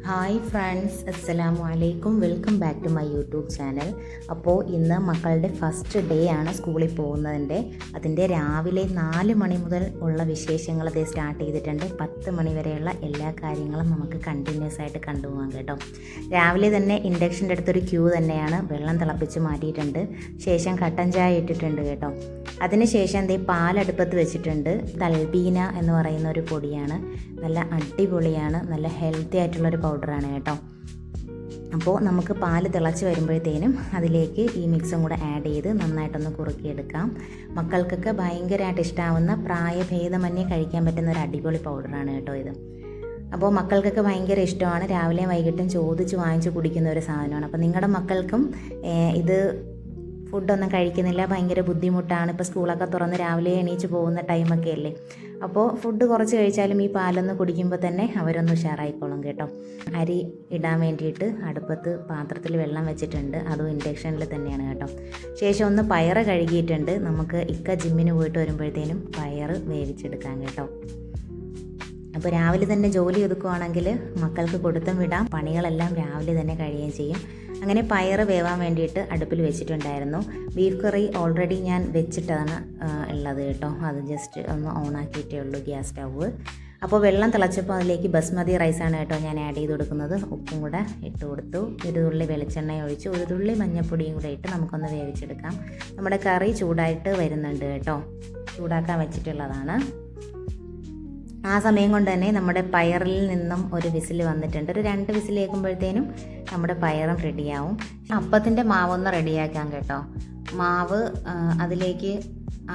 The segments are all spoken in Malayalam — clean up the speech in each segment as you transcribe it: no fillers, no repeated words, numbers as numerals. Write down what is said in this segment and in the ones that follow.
ഹായ് ഫ്രണ്ട്സ്, അസ്സലാമു അലൈക്കും. Welcome back to my YouTube channel. അപ്പോൾ ഇന്ന് മക്കളുടെ ഫസ്റ്റ് ഡേ ആണ് സ്കൂളിൽ പോകുന്നതിൻ്റെ. അതിൻ്റെ രാവിലെ 4 മണി മുതൽ ഉള്ള വിശേഷങ്ങൾ അതേ സ്റ്റാർട്ട് ചെയ്തിട്ടുണ്ട്. 10 മണി വരെയുള്ള എല്ലാ കാര്യങ്ങളും നമുക്ക് കണ്ടിന്യൂസ് ആയിട്ട് കണ്ടുപോകാം കേട്ടോ. രാവിലെ തന്നെ ഇൻഡക്ഷൻ്റെ അടുത്തൊരു ക്യൂ തന്നെയാണ്. വെള്ളം തിളപ്പിച്ച് മാറ്റിയിട്ടുണ്ട്. ശേഷം കട്ടൻ ചായ ഇട്ടിട്ടുണ്ട് കേട്ടോ. അതിനുശേഷം എന്തേ പാലടുപ്പത്ത് വെച്ചിട്ടുണ്ട്. തൽബീന എന്ന് പറയുന്ന ഒരു പൊടിയാണ്. നല്ല അടിപൊളിയാണ്, നല്ല ഹെൽത്തി ആയിട്ടുള്ളൊരു പൗഡറാണ് കേട്ടോ. അപ്പോൾ നമുക്ക് പാല് തിളച്ച് വരുമ്പോഴത്തേനും അതിലേക്ക് ഈ മിക്സും കൂടെ ആഡ് ചെയ്ത് നന്നായിട്ടൊന്ന് കുറുക്കിയെടുക്കാം. മക്കൾക്കൊക്കെ ഭയങ്കരമായിട്ട് ഇഷ്ടമാവുന്ന, പ്രായഭേദമന്യേ കഴിക്കാൻ പറ്റുന്ന ഒരു അടിപൊളി പൗഡറാണ് കേട്ടോ ഇത്. അപ്പോൾ മക്കൾക്കൊക്കെ ഭയങ്കര ഇഷ്ടമാണ്. രാവിലെയും വൈകിട്ടും ചോദിച്ച് വാങ്ങിച്ച് കുടിക്കുന്ന ഒരു സാധനമാണ്. അപ്പോൾ നിങ്ങളുടെ മക്കൾക്കും ഇത് ഫുഡൊന്നും കഴിക്കുന്നില്ല, ഭയങ്കര ബുദ്ധിമുട്ടാണ്, ഇപ്പോൾ സ്കൂളൊക്കെ തുറന്ന് രാവിലെ എണീച്ച് പോകുന്ന ടൈമൊക്കെ അല്ലേ, അപ്പോൾ ഫുഡ് കുറച്ച് കഴിച്ചാലും ഈ പാലൊന്ന് കുടിക്കുമ്പോൾ തന്നെ അവരൊന്ന് ഉഷാറായിക്കോളും കേട്ടോ. അരി ഇടാൻ വേണ്ടിയിട്ട് അടുപ്പത്ത് പാത്രത്തിൽ വെള്ളം വെച്ചിട്ടുണ്ട്. അതും ഇൻഡക്ഷനിൽ തന്നെയാണ് കേട്ടോ. ശേഷം ഒന്ന് പയറ് കഴുകിയിട്ടുണ്ട്. നമുക്ക് ജിമ്മിന് പോയിട്ട് വരുമ്പോഴത്തേനും പയറ് വേവിച്ചെടുക്കാം കേട്ടോ. അപ്പോൾ രാവിലെ തന്നെ ജോലി ഒതുക്കുവാണെങ്കിൽ മക്കൾക്ക് കൊടുത്തും വിടാം, പണികളെല്ലാം രാവിലെ തന്നെ കഴിയുകയും ചെയ്യും. അങ്ങനെ പയറ് വേവാൻ വേണ്ടിയിട്ട് അടുപ്പിൽ വെച്ചിട്ടുണ്ടായിരുന്നു. ബീഫ് കറി ഓൾറെഡി ഞാൻ വെച്ചിട്ടാണ് ഉള്ളത് കേട്ടോ. അത് ജസ്റ്റ് ഒന്ന് ഓണാക്കിയിട്ടേ ഉള്ളൂ ഗ്യാസ് സ്റ്റൗവ്. അപ്പോൾ വെള്ളം തിളച്ചപ്പോൾ അതിലേക്ക് ബസ്മതി റൈസാണ് കേട്ടോ ഞാൻ ആഡ് ചെയ്ത് കൊടുക്കുന്നത്. ഉപ്പും കൂടെ ഇട്ട് കൊടുത്തു. ഒരു തുള്ളി വെളിച്ചെണ്ണ ഒഴിച്ച് ഒരു തുള്ളി മഞ്ഞൾപ്പൊടിയും കൂടെ ഇട്ട് നമുക്കൊന്ന് വേവിച്ചെടുക്കാം. നമ്മുടെ കറി ചൂടായിട്ട് വരുന്നുണ്ട് കേട്ടോ. ചൂടാക്കാൻ വെച്ചിട്ടുള്ളതാണ്. ആ സമയം കൊണ്ട് തന്നെ നമ്മുടെ പയറിൽ നിന്നും ഒരു വിസിൽ വന്നിട്ടുണ്ട്. ഒരു 2 വിസിൽ കേൾക്കുമ്പോഴത്തേനും നമ്മുടെ പയറും റെഡിയാവും. അപ്പത്തിൻ്റെ മാവൊന്ന് റെഡിയാക്കാം കേട്ടോ. മാവ് അതിലേക്ക്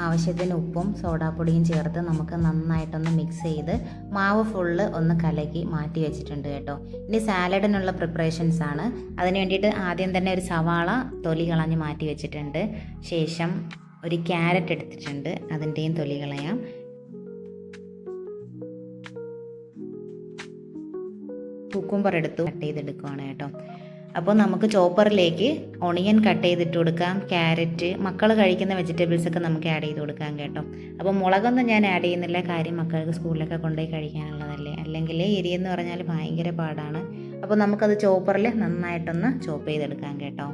ആവശ്യത്തിന് ഉപ്പും സോഡാപ്പൊടിയും ചേർത്ത് നമുക്ക് നന്നായിട്ടൊന്ന് മിക്സ് ചെയ്ത് മാവ് ഫുള്ള് ഒന്ന് കലക്കി മാറ്റി വെച്ചിട്ടുണ്ട് കേട്ടോ. ഇനി സാലഡിനുള്ള പ്രിപ്പറേഷൻസ് ആണ്. അതിന് വേണ്ടിയിട്ട് ആദ്യം തന്നെ ഒരു സവാള തൊലി കളഞ്ഞ് മാറ്റി വെച്ചിട്ടുണ്ട്. ശേഷം ഒരു ക്യാരറ്റ് എടുത്തിട്ടുണ്ട്, അതിൻ്റെയും തൊലി കളയാം. കുക്കുംബർ എടുത്തു കട്ട് ചെയ്തെടുക്കുകയാണ് കേട്ടോ. അപ്പോൾ നമുക്ക് ചോപ്പറിലേക്ക് ഒണിയൻ കട്ട് ചെയ്തിട്ട് കൊടുക്കാം. ക്യാരറ്റ്, മക്കൾ കഴിക്കുന്ന വെജിറ്റബിൾസൊക്കെ നമുക്ക് ആഡ് ചെയ്ത് കൊടുക്കാം കേട്ടോ. അപ്പോൾ മുളകൊന്നും ഞാൻ ആഡ് ചെയ്യുന്നില്ല, കാര്യം മക്കൾക്ക് സ്കൂളിലൊക്കെ കൊണ്ടുപോയി കഴിക്കാനുള്ളതല്ലേ. അല്ലെങ്കിൽ എരിയെന്ന് പറഞ്ഞാൽ ഭയങ്കര പാടാണ്. അപ്പോൾ നമുക്കത് ചോപ്പറിൽ നന്നായിട്ടൊന്ന് ചോപ്പ് ചെയ്തെടുക്കാം കേട്ടോ.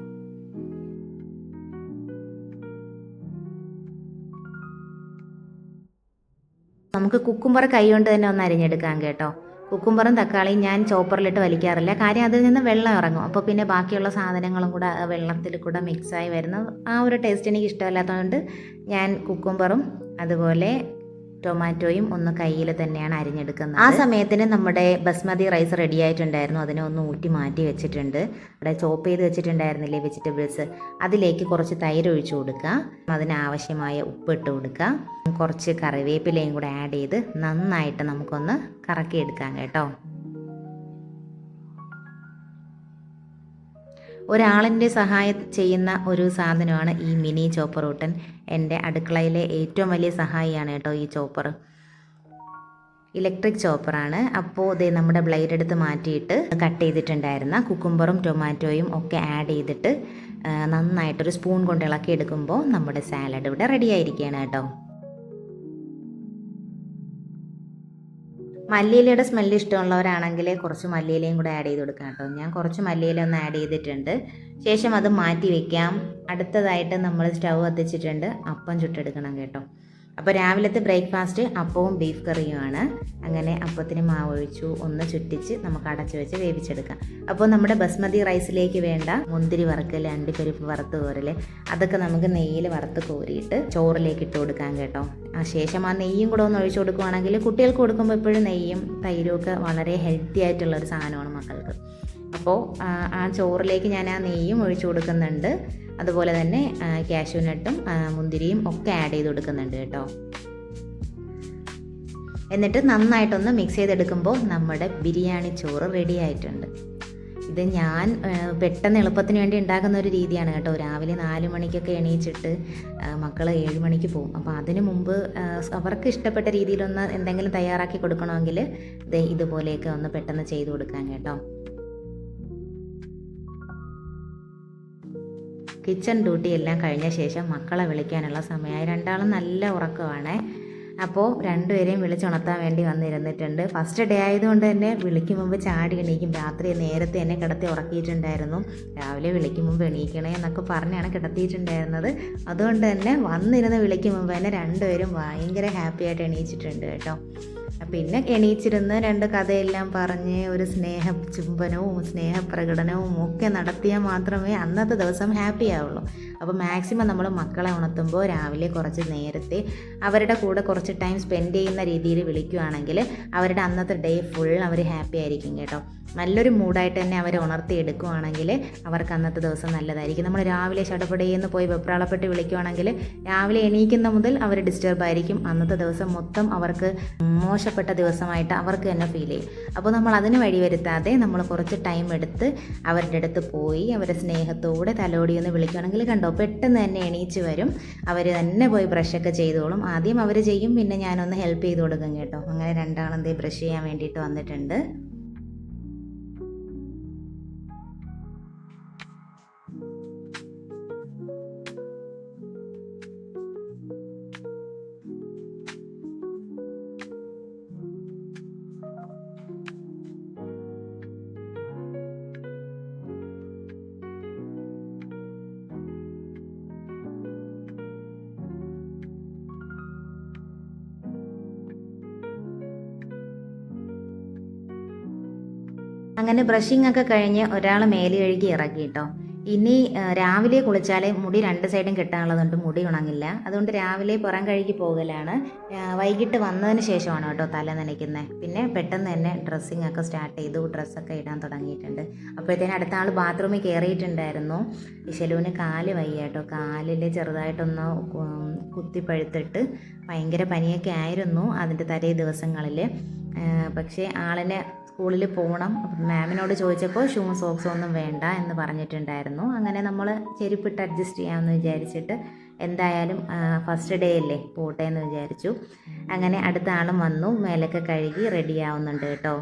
നമുക്ക് കുക്കുംബർ കൈ കൊണ്ട് തന്നെ ഒന്ന് അരിഞ്ഞെടുക്കാം കേട്ടോ. കുക്കുംബറും തക്കാളിയും ഞാൻ ചോപ്പറിലിട്ട് വലിക്കാറില്ല, കാര്യം അതിൽ നിന്ന് വെള്ളം ഇറങ്ങും. അപ്പോൾ പിന്നെ ബാക്കിയുള്ള സാധനങ്ങളും കൂടെ വെള്ളത്തിൽ കൂടെ മിക്സായി വരുന്ന ആ ഒരു ടേസ്റ്റ് എനിക്ക് ഇഷ്ടമല്ലാത്തതുകൊണ്ട് ഞാൻ കുക്കുംബറും അതുപോലെ ടൊമാറ്റോയും ഒന്ന് കയ്യിൽ തന്നെയാണ് അരിഞ്ഞെടുക്കുന്നത്. ആ സമയത്തിന് നമ്മുടെ ബസ്മതി റൈസ് റെഡി ആയിട്ടുണ്ടായിരുന്നു. അതിനെ ഒന്ന് ഊറ്റി മാറ്റി വെച്ചിട്ടുണ്ട്. അവിടെ ചോപ്പ് ചെയ്ത് വെച്ചിട്ടുണ്ടായിരുന്നില്ലേ വെജിറ്റബിൾസ്, അതിലേക്ക് കുറച്ച് തൈര് ഒഴിച്ചു കൊടുക്കുക. അതിനാവശ്യമായ ഉപ്പ് ഇട്ട് കൊടുക്കുക. കുറച്ച് കറിവേപ്പിലയും കൂടെ ആഡ് ചെയ്ത് നന്നായിട്ട് നമുക്കൊന്ന് കറക്കിയെടുക്കാം കേട്ടോ. ഒരാളിൻ്റെ സഹായം ചെയ്യുന്ന ഒരു സാധനമാണ് ഈ മിനി ചോപ്പർ ഊട്ടൻ. എൻ്റെ അടുക്കളയിലെ ഏറ്റവും വലിയ സഹായിയാണ് കേട്ടോ ഈ ചോപ്പർ. ഇലക്ട്രിക് ചോപ്പറാണ്. അപ്പോൾ ഇതേ നമ്മുടെ ബ്ലേഡ് എടുത്ത് മാറ്റിയിട്ട് കട്ട് ചെയ്തിട്ടുണ്ടായിരുന്ന കുക്കുംബറും ടൊമാറ്റോയും ഒക്കെ ആഡ് ചെയ്തിട്ട് നന്നായിട്ടൊരു സ്പൂൺ കൊണ്ട് ഇളക്കി എടുക്കുമ്പോൾ നമ്മുടെ സാലഡ് ഇവിടെ റെഡി ആയിരിക്കുകയാണ് കേട്ടോ. മല്ലിയിലയുടെ സ്മെല്ല് ഇഷ്ടമുള്ളവരാണെങ്കിൽ കുറച്ച് മല്ലിയിലയും കൂടെ ആഡ് ചെയ്ത് കൊടുക്കാം കേട്ടോ. ഞാൻ കുറച്ച് മല്ലിയില ഒന്ന് ആഡ് ചെയ്തിട്ടുണ്ട്. ശേഷം അത് മാറ്റി വയ്ക്കാം. അടുത്തതായിട്ട് നമ്മൾ സ്റ്റൗ കത്തിച്ചിട്ടുണ്ട്. അപ്പം ചുട്ടെടുക്കണം കേട്ടോ. അപ്പോൾ രാവിലത്തെ ബ്രേക്ക്ഫാസ്റ്റ് അപ്പവും ബീഫ് കറിയുമാണ്. അങ്ങനെ അപ്പത്തിന് മാവ് ഒഴിച്ചു, ഒന്ന് ചുറ്റിച്ച് നമുക്ക് അടച്ചു വെച്ച് വേവിച്ചെടുക്കാം. അപ്പോൾ നമ്മുടെ ബസ്മതി റൈസിലേക്ക് വേണ്ട മുന്തിരി വറുക്കൽ, അണ്ടിപ്പരിപ്പ് വറുത്ത് കോരൽ, അതൊക്കെ നമുക്ക് നെയ്യിൽ വറുത്ത് കോരിയിട്ട് ചോറിലേക്ക് ഇട്ട് കൊടുക്കാം കേട്ടോ. ശേഷം ആ നെയ്യും കൂടെ ഒന്ന് ഒഴിച്ചു കൊടുക്കുകയാണെങ്കിൽ കുട്ടികൾക്ക് കൊടുക്കുമ്പോൾ എപ്പോഴും നെയ്യും തൈരും ഒക്കെ വളരെ ഹെൽത്തി ആയിട്ടുള്ളൊരു സാധനമാണ് മക്കൾക്ക്. അപ്പോൾ ആ ചോറിലേക്ക് ഞാൻ ആ നെയ്യും ഒഴിച്ചു കൊടുക്കുന്നുണ്ട്. അതുപോലെ തന്നെ കാഷ്യൂനട്ടും മുന്തിരിയും ഒക്കെ ആഡ് ചെയ്ത് കൊടുക്കുന്നുണ്ട് കേട്ടോ. എന്നിട്ട് നന്നായിട്ടൊന്ന് മിക്സ് ചെയ്തെടുക്കുമ്പോൾ നമ്മുടെ ബിരിയാണി ചോറ് റെഡി ആയിട്ടുണ്ട്. ഇത് ഞാൻ പെട്ടെന്ന് എളുപ്പത്തിന് വേണ്ടി ഉണ്ടാക്കുന്ന ഒരു രീതിയാണ് കേട്ടോ. രാവിലെ 4 മണിക്കൊക്കെ എണീച്ചിട്ട് മക്കൾ 7 മണിക്ക് പോകും. അപ്പോൾ അതിന് മുമ്പ് അവർക്ക് ഇഷ്ടപ്പെട്ട രീതിയിലൊന്ന് എന്തെങ്കിലും തയ്യാറാക്കി കൊടുക്കണമെങ്കിൽ ഇതുപോലെയൊക്കെ ഒന്ന് പെട്ടെന്ന് ചെയ്ത് കൊടുക്കാം കേട്ടോ. കിച്ചൺ ഡ്യൂട്ടി എല്ലാം കഴിഞ്ഞ ശേഷം മക്കളെ വിളിക്കാനുള്ള സമയമായി. രണ്ടാളും നല്ല ഉറക്കമാണ്. അപ്പോൾ രണ്ടുപേരെയും വിളിച്ചുണർത്താൻ വേണ്ടി വന്നിരുന്നിട്ടുണ്ട്. ഫസ്റ്റ് ഡേ ആയതുകൊണ്ട് തന്നെ വിളിക്കും മുമ്പ് ചാടി എണീക്കും. രാത്രി നേരത്തെ എന്നെ കിടത്തി ഉറക്കിയിട്ടുണ്ടായിരുന്നു. രാവിലെ വിളിക്കും മുമ്പ് എണീക്കണേ എന്നൊക്കെ പറഞ്ഞാണ് കിടത്തിയിട്ടുണ്ടായിരുന്നത്. അതുകൊണ്ട് തന്നെ വന്നിരുന്ന് വിളിക്കും മുമ്പ് തന്നെ രണ്ടുപേരും ഭയങ്കര ഹാപ്പി ആയിട്ട് എണീച്ചിട്ടുണ്ട് കേട്ടോ. പിന്നെ എണീച്ചിരുന്ന് രണ്ട് കഥയെല്ലാം പറഞ്ഞ് ഒരു ചുംബനവും സ്നേഹപ്രകടനവും ഒക്കെ നടത്തിയാൽ മാത്രമേ അന്നത്തെ ദിവസം ഹാപ്പി ആവുള്ളൂ. അപ്പോൾ മാക്സിമം നമ്മൾ മക്കളെ ഉണർത്തുമ്പോൾ രാവിലെ കുറച്ച് നേരത്തെ അവരുടെ കൂടെ കുറച്ച് ടൈം സ്പെൻഡ് ചെയ്യുന്ന രീതിയിൽ വിളിക്കുകയാണെങ്കിൽ അവരുടെ അന്നത്തെ ഡേ ഫുൾ അവർ ഹാപ്പി ആയിരിക്കും കേട്ടോ. നല്ലൊരു മൂഡായിട്ട് തന്നെ അവരെ ഉണർത്തിയെടുക്കുകയാണെങ്കിൽ അവർക്ക് അന്നത്തെ ദിവസം നല്ലതായിരിക്കും. നമ്മൾ രാവിലെ ചടപടയെന്ന് പോയി വെപ്രാളപ്പെട്ട് വിളിക്കുകയാണെങ്കിൽ രാവിലെ എണീക്കുന്ന മുതൽ അവർ ഡിസ്റ്റർബ് ആയിരിക്കും. അന്നത്തെ ദിവസം മൊത്തം അവർക്ക് മോശപ്പെട്ട ദിവസമായിട്ട് അവർക്ക് തന്നെ ഫീൽ ചെയ്യും. അപ്പോൾ നമ്മൾ അതിന് വഴി വരുത്താതെ നമ്മൾ കുറച്ച് ടൈം എടുത്ത് അവരുടെ അടുത്ത് പോയി അവരെ സ്നേഹത്തോടെ തലോടിയൊന്ന് വിളിക്കുകയാണെങ്കിൽ കണ്ടോ പെട്ടെന്ന് തന്നെ എണീച്ച് വരും. അവർ തന്നെ പോയി ബ്രഷൊക്കെ ചെയ്തോളും. ആദ്യം അവർ ചെയ്യും, പിന്നെ ഞാനൊന്ന് ഹെൽപ്പ് ചെയ്ത് കൊടുക്കും കേട്ടോ. അങ്ങനെ രണ്ടാളും എന്തേ ബ്രഷ് ചെയ്യാൻ വേണ്ടിയിട്ട് വന്നിട്ടുണ്ട്. അങ്ങനെ ബ്രഷിംഗ് ഒക്കെ കഴിഞ്ഞ് ഒരാൾ മേല് കഴുകി ഇറക്കി കേട്ടോ. ഇനി രാവിലെ കുളിച്ചാലേ മുടി രണ്ട് സൈഡും കെട്ടാനുള്ളതുകൊണ്ട് മുടി ഉണങ്ങില്ല. അതുകൊണ്ട് രാവിലെ പുറം കഴുകി പോകലാണ്. വൈകിട്ട് വന്നതിന് ശേഷമാണ് കേട്ടോ തല നനയ്ക്കുന്നത്. പിന്നെ പെട്ടെന്ന് തന്നെ ഡ്രസ്സിങ് ഒക്കെ സ്റ്റാർട്ട് ചെയ്തു. ഡ്രസ്സൊക്കെ ഇടാൻ തുടങ്ങിയിട്ടുണ്ട്. അപ്പോഴത്തേനും അടുത്ത ആൾ ബാത്റൂമിൽ കയറിയിട്ടുണ്ടായിരുന്നു. ഇശലുവിന് കാല് വയ്യ കേട്ടോ. കാലിൽ ചെറുതായിട്ടൊന്ന് കുത്തിപ്പഴുത്തിട്ട് ഭയങ്കര പനിയൊക്കെ ആയിരുന്നു അതിൻ്റെ തലേ ദിവസങ്ങളിൽ. പക്ഷേ ആളിനെ സ്കൂളിൽ പോകണം. മാമിനോട് ചോദിച്ചപ്പോൾ ഷൂ സോക്സ് ഒന്നും വേണ്ട എന്ന് പറഞ്ഞിട്ടുണ്ടായിരുന്നു. അങ്ങനെ നമ്മൾ ചെരുപ്പിട്ട് അഡ്ജസ്റ്റ് ചെയ്യാമെന്ന് വിചാരിച്ചിട്ട് എന്തായാലും ഫസ്റ്റ് ഡേ അല്ലേ പോട്ടെ എന്ന് വിചാരിച്ചു. അങ്ങനെ അടുത്ത ആളും വന്നു, മേലൊക്കെ കഴുകി റെഡി ആവുന്നുണ്ട് കേട്ടോ.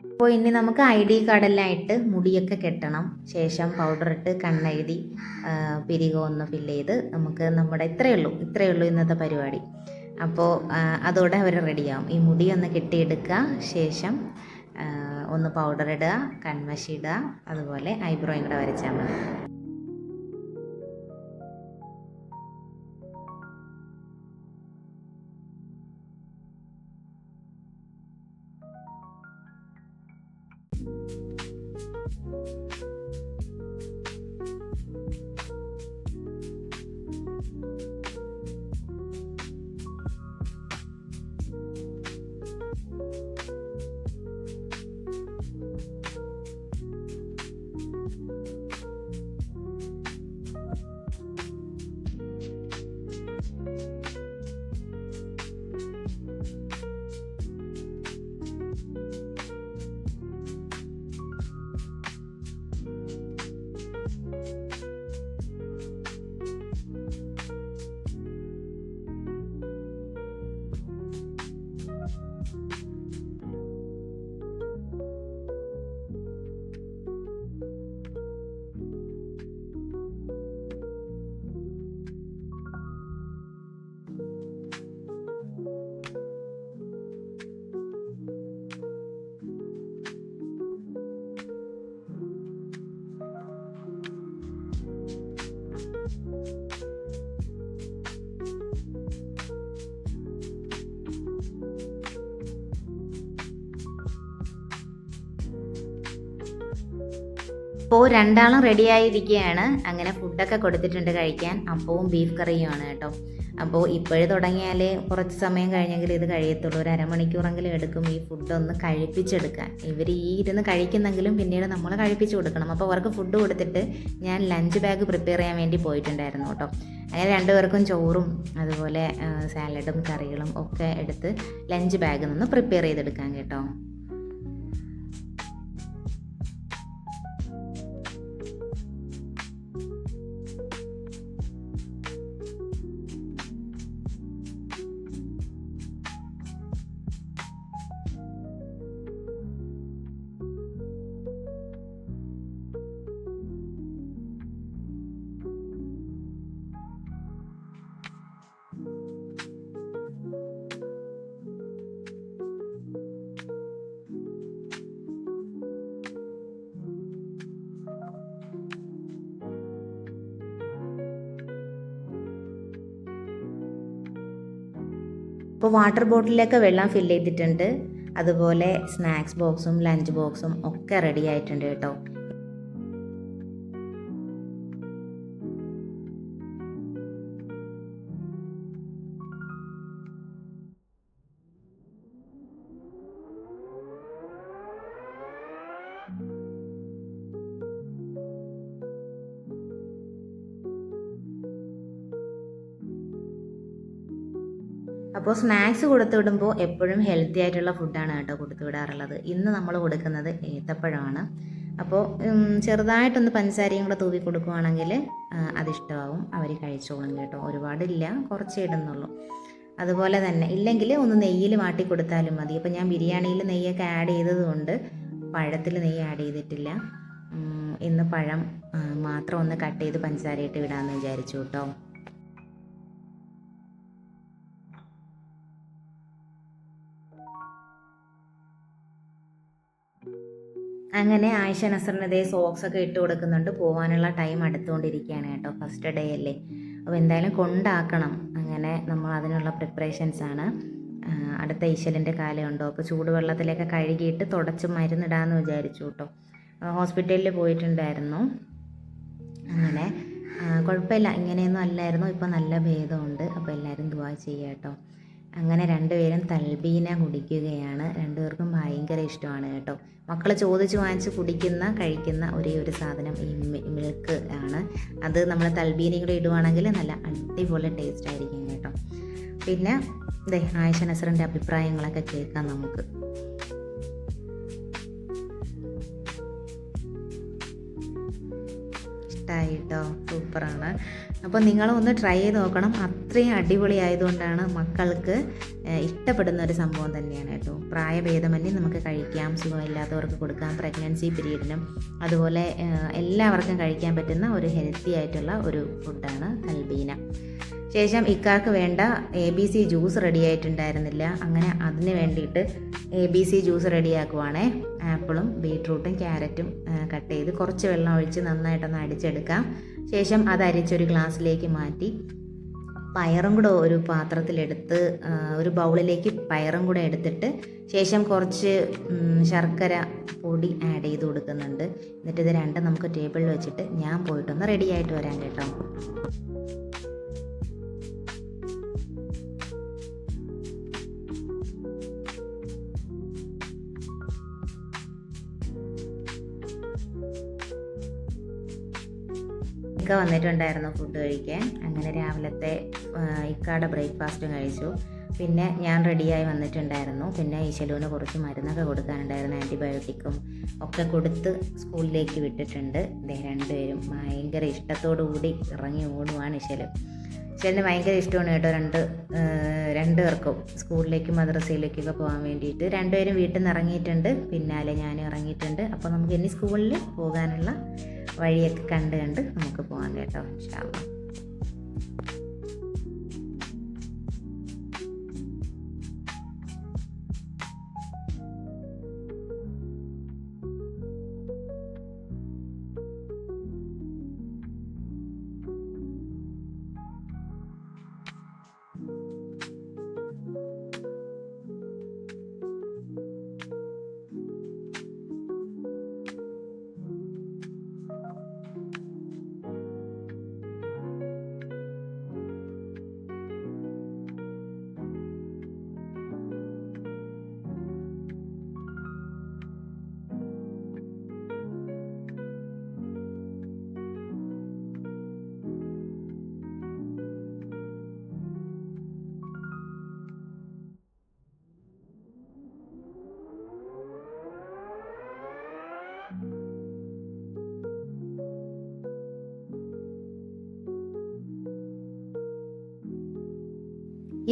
അപ്പോൾ ഇനി നമുക്ക് ID കാർഡെല്ലാം ഇട്ട് മുടിയൊക്കെ കെട്ടണം. ശേഷം പൗഡർ ഇട്ട് കണ്ണെഴുതി പിരികം ഒന്ന് ഫില്ല് ചെയ്ത് നമുക്ക് നമ്മുടെ ഇത്രയേ ഉള്ളൂ ഇന്നത്തെ പരിപാടി. അപ്പോൾ അതോടെ അവർ റെഡിയാവും. ഈ മുടി ഒന്ന് കെട്ടിയെടുക്കുക, ശേഷം ഒന്ന് പൗഡർ ഇടുക, കൺമഷി ഇടുക, അതുപോലെ ഐബ്രോയും കൂടെ വരച്ചാൽ മതി. അപ്പോൾ രണ്ടാളും റെഡിയായിരിക്കുകയാണ്. അങ്ങനെ ഫുഡൊക്കെ കൊടുത്തിട്ടുണ്ട് കഴിക്കാൻ. അപ്പവും ബീഫ് കറിയുമാണ് കേട്ടോ. അപ്പോൾ ഇപ്പോഴേ തുടങ്ങിയാൽ കുറച്ച് സമയം കഴിഞ്ഞെങ്കിൽ ഇത് കഴിയത്തുള്ളൂ. ഒരു അരമണിക്കൂറെങ്കിലും എടുക്കും ഈ ഫുഡൊന്ന് കഴിപ്പിച്ചെടുക്കാൻ. ഇവർ ഈ ഇരുന്ന് കഴിക്കുന്നെങ്കിലും പിന്നീട് നമ്മൾ കഴിപ്പിച്ച് കൊടുക്കണം. അപ്പോൾ അവർക്ക് ഫുഡ് കൊടുത്തിട്ട് ഞാൻ ലഞ്ച് ബാഗ് പ്രിപ്പയർ ചെയ്യാൻ വേണ്ടി പോയിട്ടുണ്ടായിരുന്നു കേട്ടോ. അങ്ങനെ രണ്ടുപേർക്കും ചോറും അതുപോലെ സാലഡും കറികളും ഒക്കെ എടുത്ത് ലഞ്ച് ബാഗിൽ നിന്ന് പ്രിപ്പയർ ചെയ്തെടുക്കാൻ കേട്ടോ. അപ്പോൾ വാട്ടർ ബോട്ടിലൊക്കെ വെള്ളം ഫില്ല് ചെയ്തിട്ടുണ്ട്. അതുപോലെ സ്നാക്സ് ബോക്സും ലഞ്ച് ബോക്സും ഒക്കെ റെഡി ആയിട്ടുണ്ട് കേട്ടോ. അപ്പോൾ സ്നാക്സ് കൊടുത്തു വിടുമ്പോൾ എപ്പോഴും ഹെൽത്തി ആയിട്ടുള്ള ഫുഡാണ് കേട്ടോ കൊടുത്തു വിടാറുള്ളത്. ഇന്ന് നമ്മൾ കൊടുക്കുന്നത് ഏത്തപ്പഴമാണ്. അപ്പോൾ ചെറുതായിട്ടൊന്ന് പഞ്ചസാരയും കൂടെ തൂവി കൊടുക്കുകയാണെങ്കിൽ അതിഷ്ടമാവും, അവർ കഴിച്ചോളും കേട്ടോ. ഒരുപാടില്ല, കുറച്ചേ ഇടുന്നുള്ളൂ. അതുപോലെ തന്നെ ഇല്ലെങ്കിൽ ഒന്ന് നെയ്യിൽ വാട്ടി കൊടുത്താലും മതി. അപ്പോൾ ഞാൻ ബിരിയാണിയിൽ നെയ്യൊക്കെ ആഡ് ചെയ്തതുകൊണ്ട് പഴത്തിൽ നെയ്യ് ആഡ് ചെയ്തിട്ടില്ല. ഇന്ന് പഴം മാത്രം ഒന്ന് കട്ട് ചെയ്ത് പഞ്ചസാരയിട്ട് വിടാമെന്ന് വിചാരിച്ചു കേട്ടോ. അങ്ങനെ ആയിഷ നസറിനതേ സോക്സൊക്കെ ഇട്ട് കൊടുക്കുന്നുണ്ട്. പോകാനുള്ള ടൈം അടുത്തുകൊണ്ടിരിക്കുകയാണ് കേട്ടോ. ഫസ്റ്റ് ഡേ അല്ലേ, അപ്പോൾ എന്തായാലും കൊണ്ടാക്കണം. അങ്ങനെ നമ്മൾ അതിനുള്ള പ്രിപ്പറേഷൻസാണ്. അടുത്ത ഈശലിൻ്റെ കാലമുണ്ടോ, അപ്പോൾ ചൂടുവെള്ളത്തിലൊക്കെ കഴുകിയിട്ട് തുടച്ച് മരുന്നിടാമെന്ന് വിചാരിച്ചു കേട്ടോ. ഹോസ്പിറ്റലിൽ പോയിട്ടുണ്ടായിരുന്നു. അങ്ങനെ കുഴപ്പമില്ല, ഇങ്ങനെയൊന്നും അല്ലായിരുന്നു. ഇപ്പോൾ നല്ല ഭേദമുണ്ട്. അപ്പോൾ എല്ലാവരും ദുആ ചെയ്യുക കേട്ടോ. അങ്ങനെ രണ്ടുപേരും തൽബീന കുടിക്കുകയാണ്. രണ്ടുപേർക്കും ഭയങ്കര ഇഷ്ടമാണ് കേട്ടോ. മക്കൾ ചോദിച്ച് വാങ്ങിച്ച് കഴിക്കുന്ന ഒരേ ഒരു സാധനം ഈ മിൽക്ക് ആണ്. അത് നമ്മൾ തൽബീനയും കൂടെ ഇടുവാണെങ്കിൽ നല്ല അടിപൊളി ടേസ്റ്റ് ആയിരിക്കും കേട്ടോ. പിന്നെ ആയിഷ നസറിൻ്റെ അഭിപ്രായങ്ങളൊക്കെ കേൾക്കാം നമുക്ക്. ഇഷ്ടമായിട്ടോ, സൂപ്പറാണ്. അപ്പോൾ നിങ്ങളൊന്ന് ട്രൈ ചെയ്ത് നോക്കണം. അത്രയും അടിപൊളി ആയതുകൊണ്ടാണ് മക്കൾക്ക് ഇഷ്ടപ്പെടുന്ന ഒരു സംഭവം തന്നെയാണ് കേട്ടോ. പ്രായഭേദമന്യേ നമുക്ക് കഴിക്കാം, സുഖമില്ലാത്തവർക്ക് കൊടുക്കാം, പ്രഗ്നൻസി പീരീഡിനും അതുപോലെ എല്ലാവർക്കും കഴിക്കാൻ പറ്റുന്ന ഒരു ഹെൽത്തി ആയിട്ടുള്ള ഒരു ഫുഡാണ് തൽബീന. ശേഷം ഇക്കാക്ക് വേണ്ട ABC ജ്യൂസ് റെഡി ആയിട്ടുണ്ടായിരുന്നില്ല. അങ്ങനെ അതിന് വേണ്ടിയിട്ട് ABC ജ്യൂസ് റെഡിയാക്കുവാണേ. ആപ്പിളും ബീട്രൂട്ടും ക്യാരറ്റും കട്ട് ചെയ്ത് കുറച്ച് വെള്ളം ഒഴിച്ച് നന്നായിട്ടൊന്ന് അടിച്ചെടുക്കാം. ശേഷം അത് അരിച്ചൊരു ഗ്ലാസ്സിലേക്ക് മാറ്റി പയറും കൂടെ ഒരു പാത്രത്തിലെടുത്ത് ഒരു ബൗളിലേക്ക് പയറും കൂടെ എടുത്തിട്ട് ശേഷം കുറച്ച് ശർക്കര പൊടി ആഡ് ചെയ്ത് കൊടുക്കുന്നുണ്ട്. എന്നിട്ട് ഇത് രണ്ടും നമുക്ക് ടേബിളിൽ വെച്ചിട്ട് ഞാൻ പോയിട്ടൊന്ന് റെഡി ആയിട്ട് വരാം കേട്ടോ. ഇക്ക വന്നിട്ടുണ്ടായിരുന്നു ഫുഡ് കഴിക്കാൻ. അങ്ങനെ രാവിലത്തെ ഇക്കയുടെ ബ്രേക്ക്ഫാസ്റ്റും കഴിച്ചു. പിന്നെ ഞാൻ റെഡിയായി വന്നിട്ടുണ്ടായിരുന്നു. പിന്നെ ഈശലുവിന് കുറച്ച് മരുന്നൊക്കെ കൊടുക്കാനുണ്ടായിരുന്നു, ആൻറ്റിബയോട്ടിക്കും ഒക്കെ കൊടുത്ത് സ്കൂളിലേക്ക് വിട്ടിട്ടുണ്ട്. രണ്ടുപേരും ഭയങ്കര ഇഷ്ടത്തോടു കൂടി ഇറങ്ങി ഓടുവാണ്. ഈശലിന് ഭയങ്കര ഇഷ്ടമാണ് കേട്ടോ. രണ്ട് പേർക്കും സ്കൂളിലേക്കും മദ്രസയിലേക്കൊക്കെ പോകാൻ വേണ്ടിയിട്ട്. രണ്ടുപേരും വീട്ടിൽ നിന്ന് ഇറങ്ങിയിട്ടുണ്ട്, പിന്നാലെ ഞാനും ഇറങ്ങിയിട്ടുണ്ട്. അപ്പോൾ നമുക്ക് ഇനി സ്കൂളിൽ പോകാനുള്ള വഴിയൊക്കെ കണ്ട് നമുക്ക് പോകാം കേട്ടോ, ഇൻഷാ അല്ലാഹ്.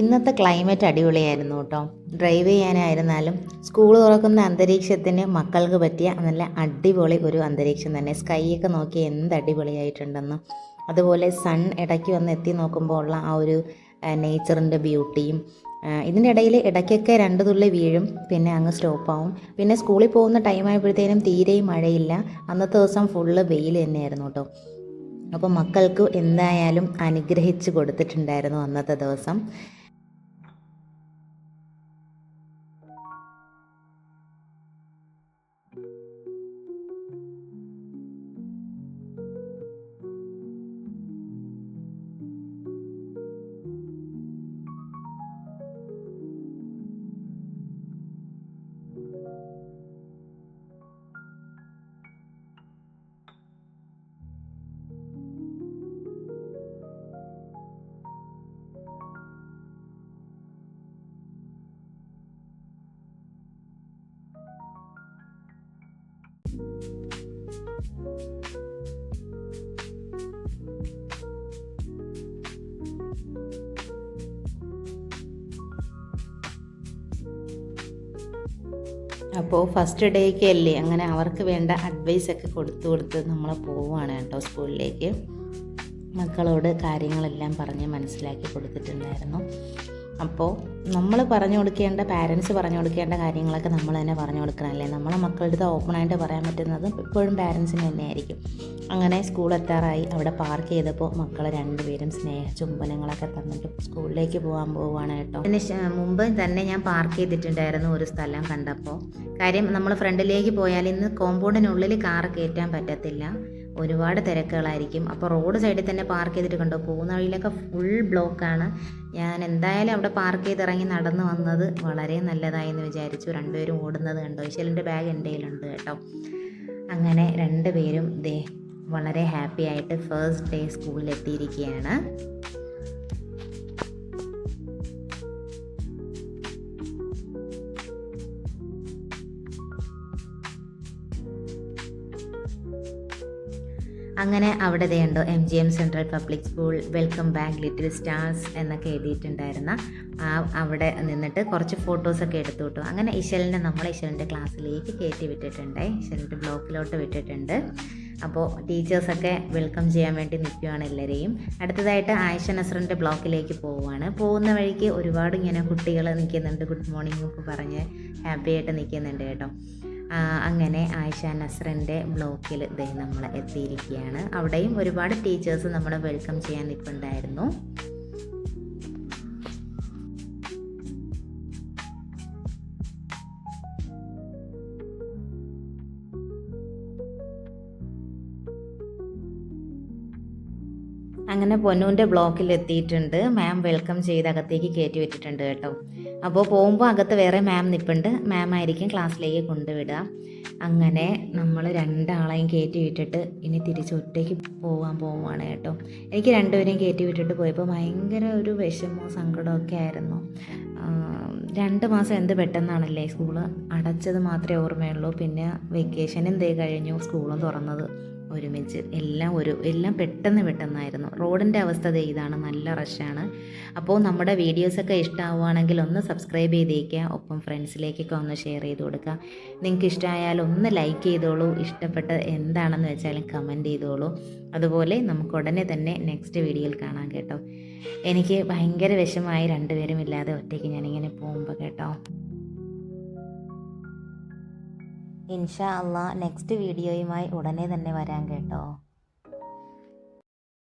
ഇന്നത്തെ ക്ലൈമറ്റ് അടിപൊളിയായിരുന്നു കേട്ടോ. ഡ്രൈവ് ചെയ്യാനായിരുന്നാലും സ്കൂൾ തുറക്കുന്ന അന്തരീക്ഷത്തിന് മക്കൾക്ക് പറ്റിയ നല്ല അടിപൊളി ഒരു അന്തരീക്ഷം തന്നെ. സ്കൈയൊക്കെ നോക്കി എന്ത് അടിപൊളിയായിട്ടുണ്ടെന്ന്. അതുപോലെ സൺ ഇടയ്ക്ക് വന്ന് എത്തി നോക്കുമ്പോൾ ഉള്ള ആ ഒരു നേച്ചറിൻ്റെ ബ്യൂട്ടിയും. ഇതിൻ്റെ ഇടയിൽ ഇടയ്ക്കൊക്കെ 2 തുള്ളി വീഴും, പിന്നെ അങ്ങ് സ്റ്റോപ്പാവും. പിന്നെ സ്കൂളിൽ പോകുന്ന ടൈം ആയപ്പോഴത്തേനും തീരെയും മഴയില്ല. അന്നത്തെ ദിവസം ഫുള്ള് വെയിൽ തന്നെയായിരുന്നു കേട്ടോ. അപ്പോൾ മക്കൾക്ക് എന്തായാലും അനുഗ്രഹിച്ച് കൊടുത്തിട്ടുണ്ടായിരുന്നു അന്നത്തെ ദിവസം. അപ്പോൾ ഫസ്റ്റ് ഡേക്ക് അല്ലേ, അങ്ങനെ അവർക്ക് വേണ്ട അഡ്വൈസൊക്കെ കൊടുത്ത് നമ്മൾ പോവുകയാണ് കേട്ടോ സ്കൂളിലേക്ക്. മക്കളോട് കാര്യങ്ങളെല്ലാം പറഞ്ഞ് മനസ്സിലാക്കി കൊടുത്തിട്ടുണ്ടായിരുന്നു. അപ്പോൾ നമ്മൾ പറഞ്ഞു കൊടുക്കേണ്ട, പാരൻസ് പറഞ്ഞു കൊടുക്കേണ്ട കാര്യങ്ങളൊക്കെ നമ്മൾ തന്നെ പറഞ്ഞു കൊടുക്കണമല്ലേ. നമ്മളെ മക്കളുടെ അടുത്ത് ഓപ്പണായിട്ട് പറയാൻ പറ്റുന്നത് എപ്പോഴും പാരൻസിന് തന്നെയായിരിക്കും. അങ്ങനെ സ്കൂൾ എത്താറായി. അവിടെ പാർക്ക് ചെയ്തപ്പോൾ മക്കൾ രണ്ടുപേരും ചുംബനങ്ങളൊക്കെ തന്നിട്ട് സ്കൂളിലേക്ക് പോവുകയാണ് കേട്ടോ. അതിന് മുമ്പ് തന്നെ ഞാൻ പാർക്ക് ചെയ്തിട്ടുണ്ടായിരുന്നു ഒരു സ്ഥലം കണ്ടപ്പോൾ. കാര്യം നമ്മൾ ഫ്രണ്ടിലേക്ക് പോയാൽ ഇന്ന് കോമ്പൗണ്ടിനുള്ളിൽ കാർ കയറ്റാൻ പറ്റത്തില്ല, ഒരുപാട് തിരക്കുകളായിരിക്കും. അപ്പോൾ റോഡ് സൈഡിൽ തന്നെ പാർക്ക് ചെയ്തിട്ട് കണ്ടോ, പോകുന്ന വഴിയിലൊക്കെ ഫുൾ ബ്ലോക്കാണ്. ഞാൻ എന്തായാലും അവിടെ പാർക്ക് ചെയ്തിറങ്ങി നടന്നു വന്നത് വളരെ നല്ലതായി എന്ന് വിചാരിച്ചു. രണ്ടുപേരും ഓടുന്നത് കണ്ടോ. ഇശലിൻ്റെ ബാഗ് എൻ്റെ കയ്യിലുണ്ട് കേട്ടോ. അങ്ങനെ രണ്ടുപേരും വളരെ ഹാപ്പി ആയിട്ട് ഫസ്റ്റ് ഡേ സ്കൂളിൽ എത്തിയിരിക്കുകയാണ്. അങ്ങനെ അവിടെ ഉണ്ടോ MGM central public school, welcome back little stars എന്നൊക്കെ എഴുതിയിട്ടുണ്ടായിരുന്ന അവിടെ നിന്നിട്ട് കുറച്ച് ഫോട്ടോസൊക്കെ എടുത്തു കിട്ടും. അങ്ങനെ ഇശലിൻ്റെ ക്ലാസ്സിലേക്ക് കയറ്റി വിട്ടിട്ടുണ്ട്, ഇശലിൻ്റെ ബ്ലോക്കിലോട്ട് വിട്ടിട്ടുണ്ട്. അപ്പോൾ ടീച്ചേഴ്സൊക്കെ വെൽക്കം ചെയ്യാൻ വേണ്ടി നിൽക്കുകയാണ് എല്ലാവരെയും. അടുത്തതായിട്ട് ആയിഷ നസ്റിൻ്റെ ബ്ലോക്കിലേക്ക് പോവുകയാണ്. പോകുന്ന വഴിക്ക് ഒരുപാട് ഇങ്ങനെ കുട്ടികൾ നിൽക്കുന്നുണ്ട്, ഗുഡ് മോർണിംഗ് ഒക്കെ പറഞ്ഞ് ഹാപ്പി ആയിട്ട് നിൽക്കുന്നുണ്ട് കേട്ടോ. അങ്ങനെ ആയിഷ നസ്റിൻ്റെ ബ്ലോക്കിൽ നമ്മൾ എത്തിയിരിക്കുകയാണ്. അവിടെയും ഒരുപാട് ടീച്ചേഴ്സ് നമ്മളെ വെൽക്കം ചെയ്യാൻ നിൽപ്പുണ്ടായിരുന്നു. അങ്ങനെ പൊന്നൂൻ്റെ ബ്ലോക്കിൽ എത്തിയിട്ടുണ്ട്. മാം വെൽക്കം ചെയ്ത് അകത്തേക്ക് കയറ്റി വിട്ടിട്ടുണ്ട് കേട്ടോ. അപ്പോൾ പോകുമ്പോൾ അകത്ത് വേറെ മാം നിൽപ്പുണ്ട്, മാം ആയിരിക്കും ക്ലാസ്സിലേക്ക് കൊണ്ടുവിടുക. അങ്ങനെ നമ്മൾ രണ്ടാളെയും കയറ്റി വിട്ടിട്ട് ഇനി തിരിച്ച് ഒറ്റയ്ക്ക് പോവുകയാണ് കേട്ടോ. എനിക്ക് രണ്ടുപേരെയും കയറ്റി വിട്ടിട്ട് പോയപ്പോൾ ഭയങ്കര ഒരു വിഷമവും സങ്കടമൊക്കെ ആയിരുന്നു. 2 മാസം എന്ത് പെട്ടെന്നാണല്ലേ, സ്കൂള് അടച്ചത് മാത്രമേ ഓർമ്മയുള്ളൂ. പിന്നെ വെക്കേഷനും കഴിഞ്ഞു, സ്കൂളും തുറന്നത് ഒരുമിച്ച്, എല്ലാം പെട്ടെന്നായിരുന്നു. റോഡിൻ്റെ അവസ്ഥ ഇതാണ്, നല്ല റഷാണ്. അപ്പോൾ നമ്മുടെ വീഡിയോസൊക്കെ ഇഷ്ടമാവുകയാണെങ്കിൽ ഒന്ന് സബ്സ്ക്രൈബ് ചെയ്തേക്കുക, ഒപ്പം ഫ്രണ്ട്സിലേക്കൊക്കെ ഒന്ന് ഷെയർ ചെയ്ത് കൊടുക്കുക. നിങ്ങൾക്ക് ഇഷ്ടമായാൽ ഒന്ന് ലൈക്ക് ചെയ്തോളൂ, ഇഷ്ടപ്പെട്ട എന്താണെന്ന് വെച്ചാലും കമൻറ്റ് ചെയ്തോളൂ. അതുപോലെ നമുക്ക് ഉടനെ തന്നെ നെക്സ്റ്റ് വീഡിയോയിൽ കാണാം കേട്ടോ. എനിക്ക് ഭയങ്കര വിഷമമായി രണ്ടുപേരും ഇല്ലാതെ ഒറ്റയ്ക്ക് ഞാനിങ്ങനെ പോകുമ്പോൾ കേട്ടോ. ഇൻഷാ അള്ളാ നെക്സ്റ്റ് വീഡിയോയുമായി ഉടനെ തന്നെ വരാം കേട്ടോ.